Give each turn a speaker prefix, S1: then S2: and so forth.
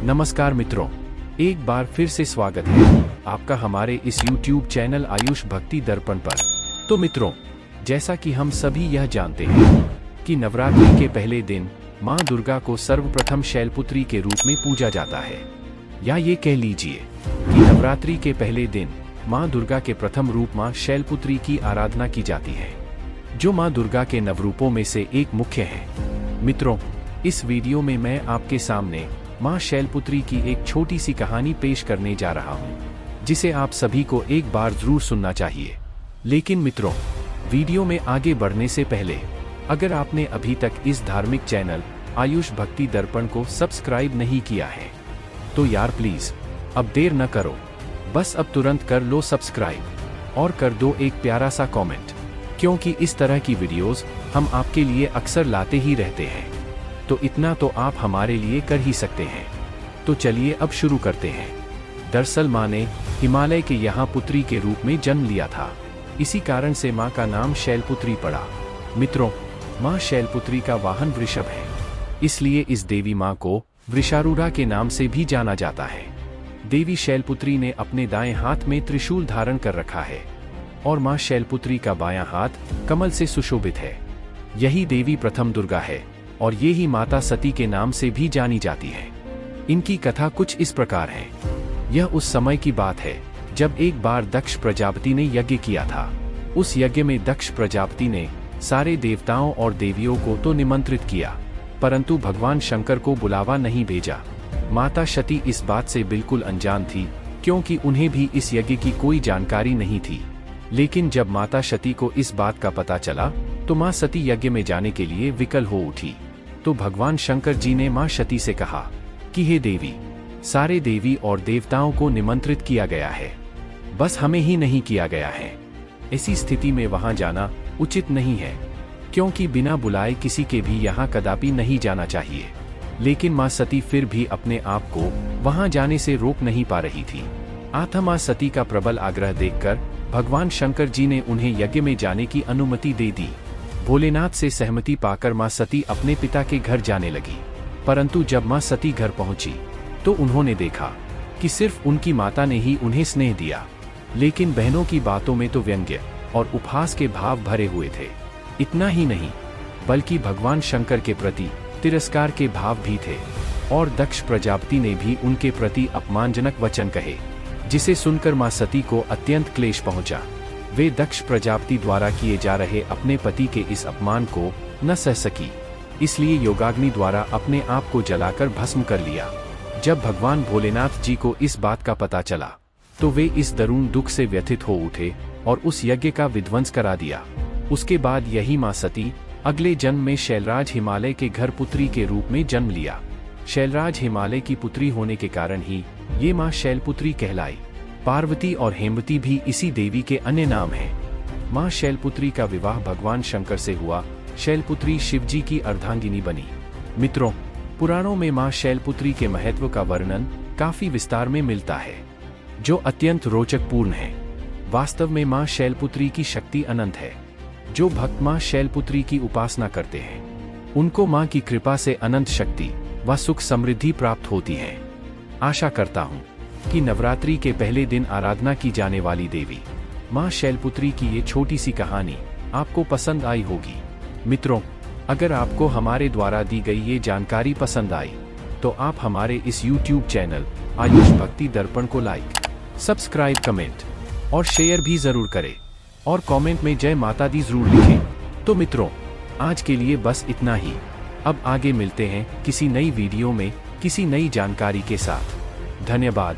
S1: नमस्कार मित्रों, एक बार फिर से स्वागत है आपका हमारे इस YouTube चैनल आयुष भक्ति दर्पण पर। तो मित्रों, जैसा कि हम सभी यह जानते हैं कि नवरात्रि के पहले दिन माँ दुर्गा को सर्वप्रथम शैलपुत्री के रूप में पूजा जाता है, या ये कह लीजिए कि नवरात्रि के पहले दिन माँ दुर्गा के प्रथम रूप माँ शैलपुत्री की आराधना की जाती है, जो माँ दुर्गा के नवरूपों में से एक मुख्य है। मित्रों, इस वीडियो में मैं आपके सामने माँ शैलपुत्री की एक छोटी सी कहानी पेश करने जा रहा हूँ, जिसे आप सभी को एक बार जरूर सुनना चाहिए। लेकिन मित्रों, वीडियो में आगे बढ़ने से पहले अगर आपने अभी तक इस धार्मिक चैनल आयुष भक्ति दर्पण को सब्सक्राइब नहीं किया है तो यार प्लीज अब देर न करो, बस अब तुरंत कर लो सब्सक्राइब और कर दो एक प्यारा सा कमेंट, क्योंकि इस तरह की वीडियोस हम आपके लिए अक्सर लाते ही रहते हैं। तो इतना तो आप हमारे लिए कर ही सकते हैं। तो चलिए अब शुरू करते हैं। दरअसल माँ ने हिमालय के यहाँ पुत्री के रूप में जन्म लिया था, इसी कारण से माँ का नाम शैलपुत्री पड़ा। मित्रों, माँ शैलपुत्री का वाहन वृषभ है, इसलिए इस देवी माँ को वृषारूढ़ा के नाम से भी जाना जाता है। देवी शैलपुत्री ने अपने दाएं हाथ में त्रिशूल धारण कर रखा है और माँ शैलपुत्री का बायां हाथ कमल से सुशोभित है। यही देवी प्रथम दुर्गा है और ये ही माता सती के नाम से भी जानी जाती है। इनकी कथा कुछ इस प्रकार है। यह उस समय की बात है जब एक बार दक्ष प्रजापति ने यज्ञ किया था। उस यज्ञ में दक्ष प्रजापति ने सारे देवताओं और देवियों को तो निमंत्रित किया, परंतु भगवान शंकर को बुलावा नहीं भेजा। माता सती इस बात से बिल्कुल अनजान थी, क्योंकि उन्हें भी इस यज्ञ की कोई जानकारी नहीं थी। लेकिन जब माता सती को इस बात का पता चला तो माँ सती यज्ञ में जाने के लिए विकल हो उठी। तो भगवान शंकर जी ने माँ सती से कहा कि हे देवी, सारे देवी और देवताओं को निमंत्रित किया गया है, बस हमें ही नहीं किया गया है। ऐसी स्थिति में वहां जाना उचित नहीं है, क्योंकि बिना बुलाए किसी के भी यहाँ कदापि नहीं जाना चाहिए। लेकिन माँ सती फिर भी अपने आप को वहां जाने से रोक नहीं पा रही थी। आथा माँ सती का प्रबल आग्रह देखकर भगवान शंकर जी ने उन्हें यज्ञ में जाने की अनुमति दे दी। भोलेनाथ से सहमति पाकर माँ सती अपने पिता के घर जाने लगी, परंतु जब माँ सती घर पहुंची तो उन्होंने देखा कि सिर्फ उनकी माता ने ही उन्हें स्नेह दिया, लेकिन बहनों की बातों में तो व्यंग्य और उपहास के भाव भरे हुए थे। इतना ही नहीं, बल्कि भगवान शंकर के प्रति तिरस्कार के भाव भी थे और दक्ष प्रजापति ने भी उनके प्रति अपमानजनक वचन कहे, जिसे सुनकर माँ सती को अत्यंत क्लेश पहुंचा। वे दक्ष प्रजापति द्वारा किए जा रहे अपने पति के इस अपमान को न सह सकी, इसलिए योगाग्नि द्वारा अपने आप को जलाकर भस्म कर लिया। जब भगवान भोलेनाथ जी को इस बात का पता चला तो वे इस दारुण दुख से व्यथित हो उठे और उस यज्ञ का विध्वंस करा दिया। उसके बाद यही माँ सती अगले जन्म में शैलराज हिमालय के घर पुत्री के रूप में जन्म लिया। शैलराज हिमालय की पुत्री होने के कारण ही ये माँ शैलपुत्री कहलाई। पार्वती और हेमवती भी इसी देवी के अन्य नाम हैं। माँ शैलपुत्री का विवाह भगवान शंकर से हुआ। शैलपुत्री शिवजी की अर्धांगिनी बनी। मित्रों, पुराणों में माँ शैलपुत्री के महत्व का वर्णन काफी विस्तार में मिलता है, जो अत्यंत रोचक पूर्ण है। वास्तव में माँ शैलपुत्री की शक्ति अनंत है। जो भक्त माँ शैलपुत्री की उपासना करते हैं उनको माँ की कृपा से अनंत शक्ति व सुख समृद्धि प्राप्त होती है। आशा करता हूँ कि नवरात्रि के पहले दिन आराधना की जाने वाली देवी माँ शैलपुत्री की ये छोटी सी कहानी आपको पसंद आई होगी। मित्रों, अगर आपको हमारे द्वारा दी गई ये जानकारी पसंद आई तो आप हमारे इस YouTube चैनल आयुष भक्ति दर्पण को लाइक, सब्सक्राइब, कमेंट और शेयर भी जरूर करें और कमेंट में जय माता दी जरूर लिखें। तो मित्रों, आज के लिए बस इतना ही। अब आगे मिलते हैं किसी नई वीडियो में किसी नई जानकारी के साथ। धन्यवाद।